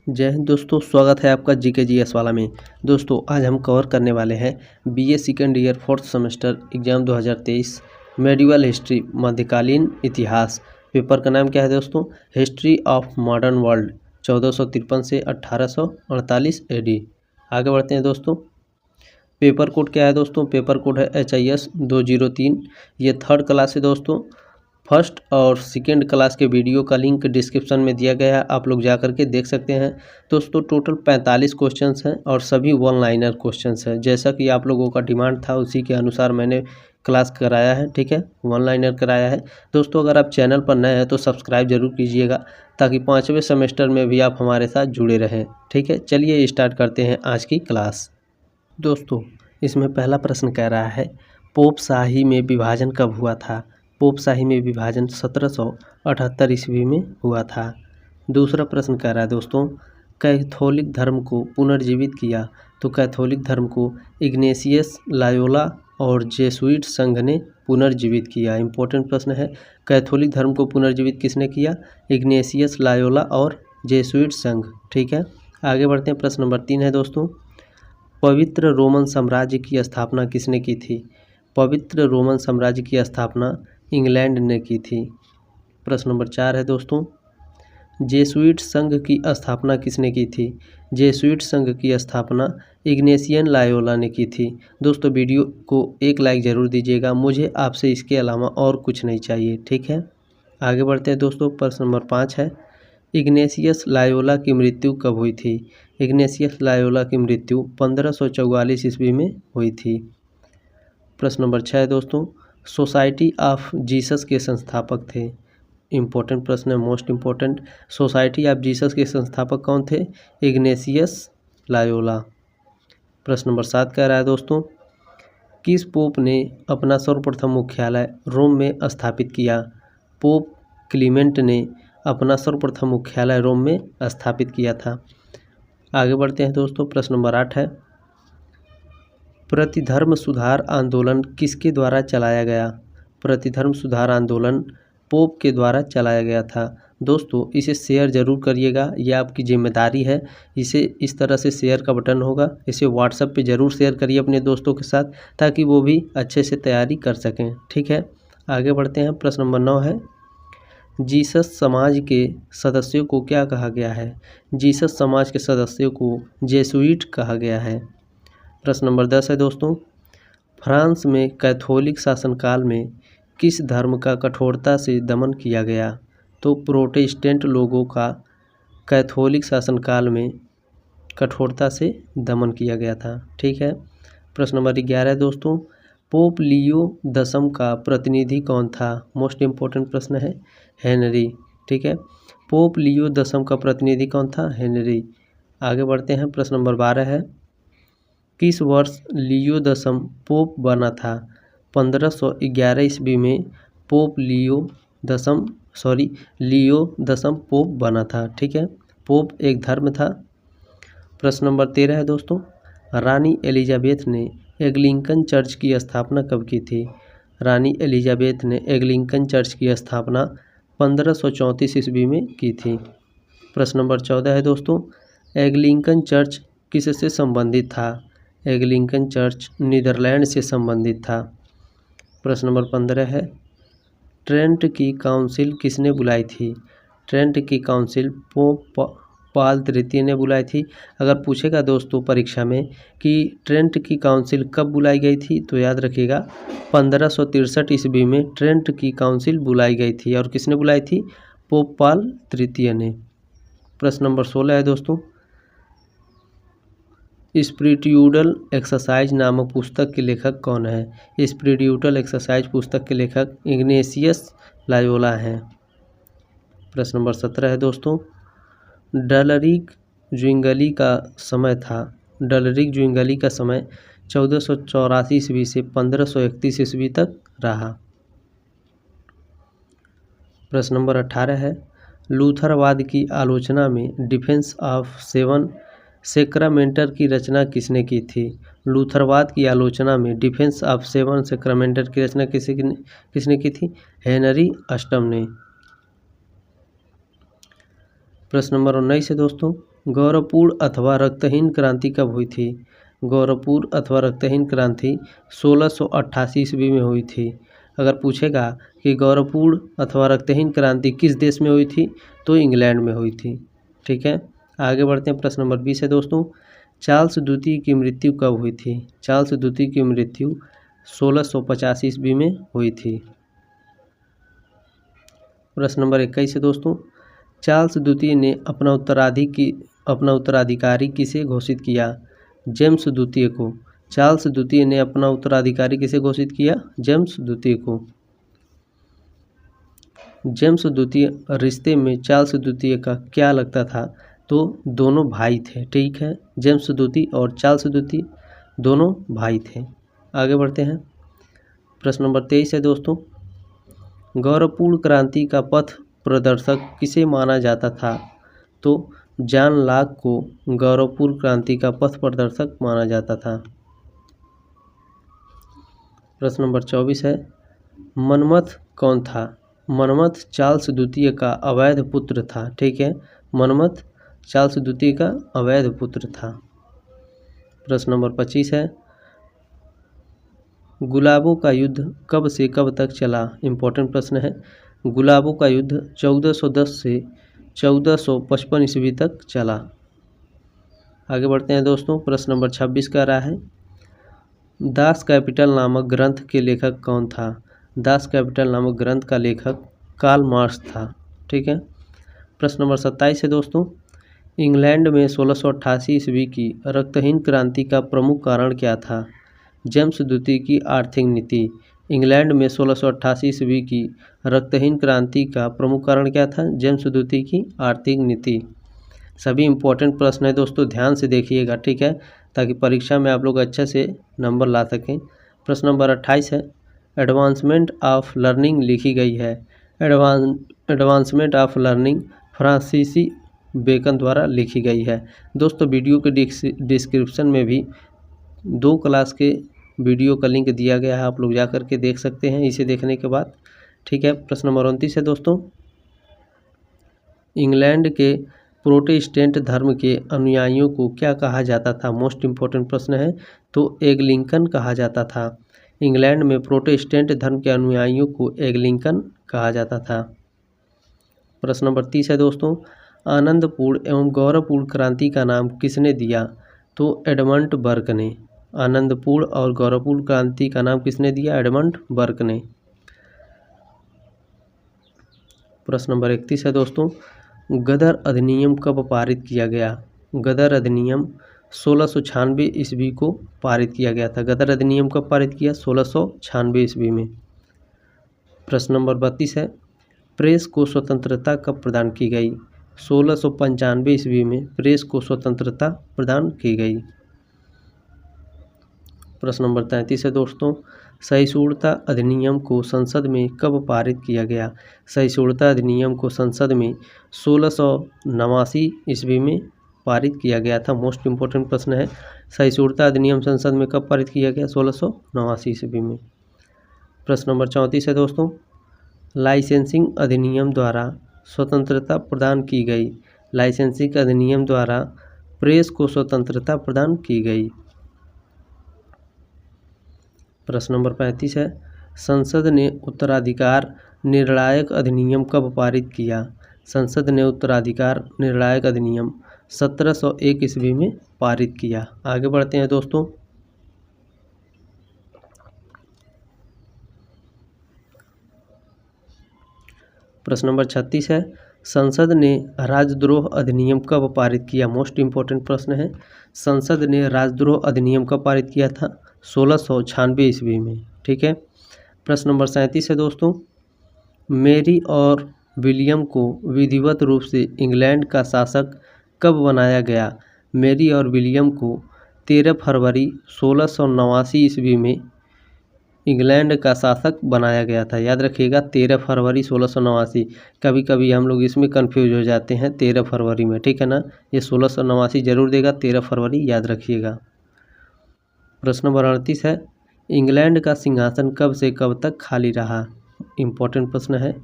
जय हिंद दोस्तों, स्वागत है आपका जीके जीएस वाला में। दोस्तों आज हम कवर करने वाले हैं BA second year fourth semester exam 2023 medieval history मध्यकालीन इतिहास। पेपर का नाम क्या है दोस्तों? हिस्ट्री ऑफ मॉडर्न वर्ल्ड 1453 से 1848 एडी। आगे बढ़ते हैं दोस्तों। पेपर कोड क्या है दोस्तों? पेपर कोड है HIS 203। ये थर्ड क्लास है दोस्तों। फर्स्ट और सेकेंड क्लास के वीडियो का लिंक डिस्क्रिप्शन में दिया गया है, आप लोग जा करके देख सकते हैं। दोस्तों टोटल 45 क्वेश्चंस हैं और सभी वन लाइनर क्वेश्चंस हैं। जैसा कि आप लोगों का डिमांड था उसी के अनुसार मैंने क्लास कराया है, ठीक है, वन लाइनर कराया है। दोस्तों अगर आप चैनल पर नए हैं तो सब्सक्राइब जरूर कीजिएगा ताकि 5वें सेमेस्टर में भी आप हमारे साथ जुड़े रहें, ठीक है। चलिए स्टार्ट करते हैं आज की क्लास। दोस्तों इसमें पहला प्रश्न कह रहा है पोप शाही में विभाजन कब हुआ था? पोप शाही में विभाजन 1778 ईस्वी में हुआ था। दूसरा प्रश्न कह रहा है दोस्तों कैथोलिक धर्म को पुनर्जीवित किया, तो कैथोलिक धर्म को इग्नेशियस लायोला और जेसुइट संघ ने पुनर्जीवित किया। इंपॉर्टेंट प्रश्न है, कैथोलिक धर्म को पुनर्जीवित किसने किया? इग्नेशियस लायोला और जेसुइट संघ, ठीक है। आगे बढ़ते हैं। प्रश्न नंबर 3 है दोस्तों पवित्र रोमन साम्राज्य की स्थापना किसने की थी? पवित्र रोमन साम्राज्य की स्थापना इंग्लैंड ने की थी। प्रश्न नंबर 4 है दोस्तों जेसुइट संघ की स्थापना किसने की थी? जेसुइट संघ की स्थापना इग्नेशियन लायोला ने की थी। दोस्तों वीडियो को एक लाइक ज़रूर दीजिएगा, मुझे आपसे इसके अलावा और कुछ नहीं चाहिए, ठीक है। आगे बढ़ते हैं दोस्तों। प्रश्न नंबर 5 है इग्नेशियस लायोला की मृत्यु कब हुई थी? इग्नेशियस लायोला की मृत्यु 1544 ईस्वी में हुई थी। प्रश्न नंबर 6 है दोस्तों सोसाइटी ऑफ जीसस के संस्थापक थे। इम्पोर्टेंट प्रश्न है, most important. Society of Jesus के संस्थापक कौन थे? इग्नेशियस लायोला। प्रश्न नंबर 7 कह रहा है दोस्तों किस पोप ने अपना सर्वप्रथम मुख्यालय रोम में स्थापित किया? पोप क्लीमेंट ने अपना सर्वप्रथम मुख्यालय रोम में स्थापित किया था। आगे बढ़ते हैं दोस्तों। प्रश्न नंबर 8 है प्रतिधर्म सुधार आंदोलन किसके द्वारा चलाया गया? प्रतिधर्म सुधार आंदोलन पोप के द्वारा चलाया गया था। दोस्तों इसे शेयर ज़रूर करिएगा, यह आपकी जिम्मेदारी है। इसे इस तरह से शेयर का बटन होगा, इसे व्हाट्सएप पे ज़रूर शेयर करिए अपने दोस्तों के साथ ताकि वो भी अच्छे से तैयारी कर सकें, ठीक है। आगे बढ़ते हैं। प्रश्न नंबर 9 है जीसस समाज के सदस्यों को क्या कहा गया है? जीसस समाज के सदस्यों को जेसुइट कहा गया है। प्रश्न नंबर 10 है दोस्तों फ्रांस में कैथोलिक शासनकाल में किस धर्म का कठोरता से दमन किया गया? तो प्रोटेस्टेंट लोगों का कैथोलिक शासनकाल में कठोरता से दमन किया गया था, ठीक है। प्रश्न नंबर 11 है दोस्तों पोप लियो 10 का प्रतिनिधि कौन था? मोस्ट इम्पोर्टेंट प्रश्न है, हेनरी, ठीक है। पोप लियो 10 का प्रतिनिधि कौन था? हेनरी। आगे बढ़ते हैं। प्रश्न नंबर 12 है किस वर्ष लियो 10 पोप बना था? 1511 ईस्वी में पोप लियो 10 पोप बना था, ठीक है। पोप एक धर्म था। प्रश्न नंबर 13 है दोस्तों रानी एलिजाबेथ ने एंग्लिकन चर्च की स्थापना कब की थी? रानी एलिजाबेथ ने एंग्लिकन चर्च की स्थापना 1534 ईस्वी में की थी। प्रश्न नंबर 14 है दोस्तों एंग्लिकन चर्च किससे संबंधित था? एंग्लिकन चर्च नीदरलैंड से संबंधित था। प्रश्न नंबर 15 है ट्रेंट की काउंसिल किसने बुलाई थी? ट्रेंट की काउंसिल पोप पाल तृतीय ने बुलाई थी। अगर पूछेगा दोस्तों परीक्षा में कि ट्रेंट की काउंसिल कब बुलाई गई थी तो याद रखिएगा 1563 ईस्वी में ट्रेंट की काउंसिल बुलाई गई थी। और किसने बुलाई थी? पोप पाल तृतीय ने। प्रश्न नंबर 16 है दोस्तों स्पिरिट्यूडल एक्सरसाइज नामक पुस्तक के लेखक कौन है? स्पिरिट्यूडल एक्सरसाइज पुस्तक के लेखक इग्नेशियस लायोला हैं। प्रश्न नंबर 17 है दोस्तों डलरिक ज्विंगली का समय था। डलरिक ज्विंगली का समय 1484 ईस्वी से 1531 ईस्वी तक रहा। प्रश्न नंबर 18 है लूथरवाद की आलोचना में डिफेंस ऑफ सेवन सेक्रामेंटर की रचना किसने की थी? लूथरवाद की आलोचना में डिफेंस ऑफ सेवन सेक्रामेंटर की रचना किसने की थी? हेनरी अष्टम ने। प्रश्न नंबर 19 है दोस्तों गौरवपूर्ण अथवा रक्तहीन क्रांति कब हुई थी? गौरवपूर्ण अथवा रक्तहीन क्रांति 1688 ईस्वी में हुई थी। अगर पूछेगा कि गौरवपूर्ण अथवा रक्तहीन क्रांति किस देश में हुई थी, तो इंग्लैंड में हुई थी। ठीक है, आगे बढ़ते हैं। प्रश्न नंबर 20 है दोस्तों, चार्ल्स द्वितीय की मृत्यु कब हुई थी? चार्ल्स द्वितीय की मृत्यु 1685 ईस्वी में हुई थी। प्रश्न नंबर 21 है दोस्तों, चार्ल्स द्वितीय ने अपना उत्तराधिकारी किसे घोषित किया? जेम्स द्वितीय को। चार्ल्स द्वितीय ने अपना उत्तराधिकारी किसे घोषित किया? जेम्स द्वितीय को। जेम्स द्वितीय रिश्ते में चार्ल्स द्वितीय का क्या लगता था? तो दोनों भाई थे। ठीक है, जेम्स द्वितीय और चार्ल्स द्वितीय दोनों भाई थे। आगे बढ़ते हैं। प्रश्न नंबर 23 है दोस्तों, गौरवपूर्ण क्रांति का पथ प्रदर्शक किसे माना जाता था? तो जॉन लॉक को गौरवपूर्ण क्रांति का पथ प्रदर्शक माना जाता था। प्रश्न नंबर 24 है, मनमथ कौन था? मनमथ चार्ल्स द्वितीय का अवैध पुत्र था। ठीक है, मनमथ चार्ल्स द्वितीय का अवैध पुत्र था। प्रश्न नंबर 25 है, गुलाबों का युद्ध कब से कब तक चला? इंपॉर्टेंट प्रश्न है। गुलाबों का युद्ध 1410 से 1455 ईस्वी तक चला। आगे बढ़ते हैं दोस्तों। प्रश्न नंबर 26 का रहा है, दास कैपिटल नामक ग्रंथ के लेखक कौन था? दास कैपिटल नामक ग्रंथ का लेखक कार्ल मार्क्स था। ठीक है। प्रश्न नंबर 27 है दोस्तों, इंग्लैंड में 1688 ईस्वी की रक्तहीन क्रांति का प्रमुख कारण क्या था? जेम्स द्वितीय की आर्थिक नीति। इंग्लैंड में 1688 ईस्वी की रक्तहीन क्रांति का प्रमुख कारण क्या था? जेम्स द्वितीय की आर्थिक नीति। सभी इंपॉर्टेंट प्रश्न है दोस्तों, ध्यान से देखिएगा। ठीक है, ताकि परीक्षा में आप लोग अच्छे से नंबर ला सकें। प्रश्न नंबर 28 है, एडवांसमेंट ऑफ लर्निंग लिखी गई है। एडवांसमेंट ऑफ लर्निंग फ्रांसीसी बेकन द्वारा लिखी गई है। दोस्तों वीडियो के डिस्क्रिप्शन में भी 2 क्लास के वीडियो का लिंक दिया गया है, आप लोग जा कर के देख सकते हैं इसे देखने के बाद। ठीक है। प्रश्न नंबर 29 है दोस्तों, इंग्लैंड के प्रोटेस्टेंट धर्म के अनुयायियों को क्या कहा जाता था? मोस्ट इम्पोर्टेंट प्रश्न है। तो एंग्लिकन कहा जाता था। इंग्लैंड में प्रोटेस्टेंट धर्म के अनुयायियों को एंग्लिकन कहा जाता था। प्रश्न नंबर 30 है दोस्तों, आनंदपूर्ण एवं गौरवपूर्ण क्रांति का नाम किसने दिया? तो एडमंड बर्क ने। आनंदपूर्ण और गौरवपूर्ण क्रांति का नाम किसने दिया? एडमंड बर्क ने। प्रश्न नंबर 31 है दोस्तों, गदर अधिनियम कब पारित किया गया? गदर अधिनियम 1696 ईस्वी को पारित किया गया था। गदर अधिनियम कब पारित किया? 1696 ईस्वी में। प्रश्न नंबर 32 है, प्रेस को स्वतंत्रता कब प्रदान की गई? 1695 ईस्वी में प्रेस को स्वतंत्रता प्रदान की गई। प्रश्न नंबर 33 है दोस्तों, सहिष्णुता अधिनियम को संसद में कब पारित किया गया? सहिष्णुता अधिनियम को संसद में 1689 ईस्वी में पारित किया गया था। मोस्ट इम्पोर्टेंट प्रश्न है, सहिष्णुता अधिनियम संसद में कब पारित किया गया? 1689 ईस्वी में। प्रश्न नंबर 34 है दोस्तों, लाइसेंसिंग अधिनियम द्वारा स्वतंत्रता प्रदान की गई। लाइसेंसिंग अधिनियम द्वारा प्रेस को स्वतंत्रता प्रदान की गई। प्रश्न नंबर 35 है, संसद ने उत्तराधिकार निर्णायक अधिनियम कब पारित किया? संसद ने उत्तराधिकार निर्णायक अधिनियम 1701 ईस्वी में पारित किया। आगे बढ़ते हैं दोस्तों। प्रश्न नंबर 36 है, संसद ने राजद्रोह अधिनियम कब पारित किया? मोस्ट इम्पोर्टेंट प्रश्न है, संसद ने राजद्रोह अधिनियम कब पारित किया था? 1696 ईस्वी में। ठीक है। प्रश्न नंबर 37 है दोस्तों, मेरी और विलियम को विधिवत रूप से इंग्लैंड का शासक कब बनाया गया? मेरी और विलियम को 13 फरवरी 1689 ईस्वी में इंग्लैंड का शासक बनाया गया था। याद रखिएगा 13 फरवरी 1689। कभी कभी हम लोग इसमें कंफ्यूज हो जाते हैं 13 फरवरी में। ठीक है ना, ये 1689 जरूर देगा, 13 फरवरी याद रखिएगा। प्रश्न नंबर 38 है, इंग्लैंड का सिंहासन कब से कब तक खाली रहा? इम्पोर्टेंट प्रश्न है।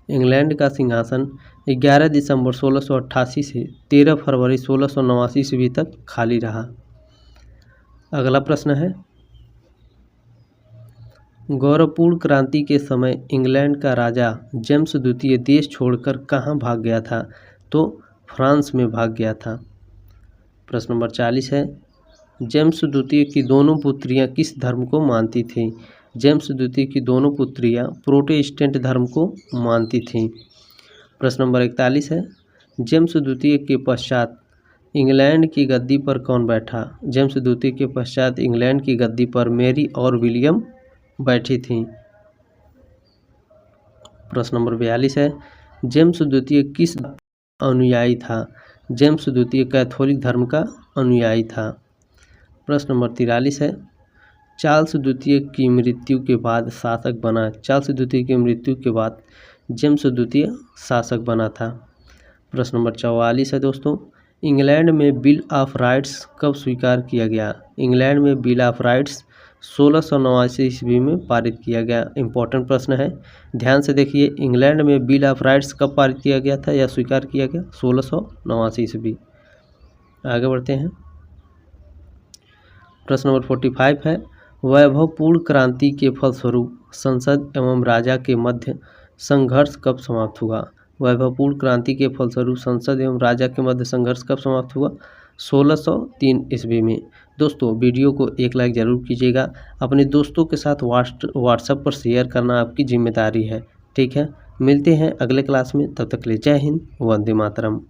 इंग्लैंड का सिंहासन 11 दिसंबर 1688 से 13 फरवरी 1689 ईस्वी तक खाली रहा। अगला प्रश्न है, गौरवपूर्ण क्रांति के समय इंग्लैंड का राजा जेम्स द्वितीय देश छोड़कर कहाँ भाग गया था? तो फ्रांस में भाग गया था। प्रश्न नंबर 40 है, जेम्स द्वितीय की दोनों पुत्रियां किस धर्म को मानती थीं? जेम्स द्वितीय की दोनों पुत्रियां प्रोटेस्टेंट धर्म को मानती थीं। प्रश्न नंबर 41 है, जेम्स द्वितीय के पश्चात इंग्लैंड की गद्दी पर कौन बैठा? जेम्स द्वितीय के पश्चात इंग्लैंड की गद्दी पर मैरी और विलियम बैठी थीं। प्रश्न नंबर 42 है, जेम्स द्वितीय किस अनुयायी था? जेम्स द्वितीय कैथोलिक धर्म का अनुयायी था। प्रश्न नंबर 43 है, चार्ल्स द्वितीय की मृत्यु के बाद शासक बना। चार्ल्स द्वितीय की मृत्यु के बाद जेम्स द्वितीय शासक बना था। प्रश्न नंबर 44 है दोस्तों, इंग्लैंड में बिल ऑफ राइट्स कब स्वीकार किया गया? इंग्लैंड में बिल ऑफ राइट्स 1689 ईस्वी में पारित किया गया। इंपॉर्टेंट प्रश्न है, ध्यान से देखिए, इंग्लैंड में बिल ऑफ राइट्स कब पारित किया गया था या स्वीकार किया गया? 1689 ईस्वी। आगे बढ़ते हैं। प्रश्न नंबर 45 है, वैभवपूर्ण क्रांति के फलस्वरूप संसद एवं राजा के मध्य संघर्ष कब समाप्त हुआ? वैभवपूर्ण क्रांति के फलस्वरूप संसद एवं राजा के मध्य संघर्ष कब समाप्त हुआ? 1603 ईस्वी में। दोस्तों वीडियो को एक लाइक जरूर कीजिएगा। अपने दोस्तों के साथ व्हाट्सएप पर शेयर करना आपकी जिम्मेदारी है। ठीक है, मिलते हैं अगले क्लास में, तब तक के लिए जय हिंद, वंदे मातरम।